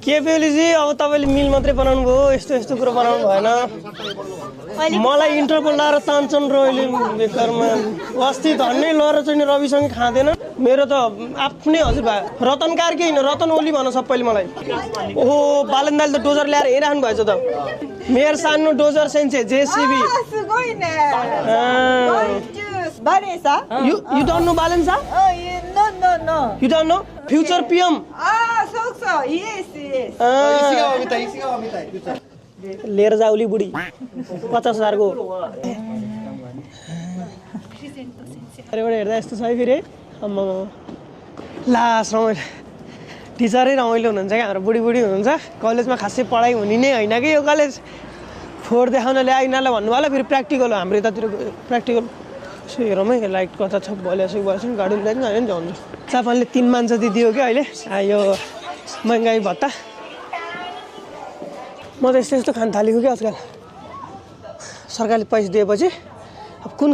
केपेले चाहिँ अब तपाईँले मिल मात्रै बनाउनु भयो यस्तो यस्तो कुरो बनाउनु भएन मलाई इन्टरपोल लाएर तान्छन् र अहिले बेकारमा अस्ति धन्नै लएर चाहिँ रविसँगै खाँदैन मेरो त आफ्नै हजुरबा रतन कार्की होइन रतन ओली भन सबैले मलाई ओहो बालन दाइले त डोजर ल्याएर हेरिराख्नु भएछ त मेरो सानो dozer sensei JCB Vanessa? You don't know Balansa? No. You don't know? Future PM. So. Yes. लिएर जाउली बुढी 50,000 को अरेबाट हेर्दा यस्तो छ है फेरि अम्मा लास्ट रमाइलो टिचरै रमाइलो हुनुहुन्छ क्या हाम्रो बुढी हुनुहुन्छ कलेजमा खासै पढाइ हुने नै होइन कि यो कलेज फोहोर देखाउन ल्याए यिनीहरूलाई भन्नुभयो होला फेरि प्र्याक्टिकल हो हाम्रो यतातिर प्र्याक्टिकल यसो हेरौँ है लाइट कता छ भइरहेको भएछ गाडी ल्याइ होइन झन्झु जापानले 3 मान जति दियो क्या अहिले यो महँगाई भत्ता म त यस्तो खान थालेको क्या आजकल सरकारले पैसा दिएपछि अब कुन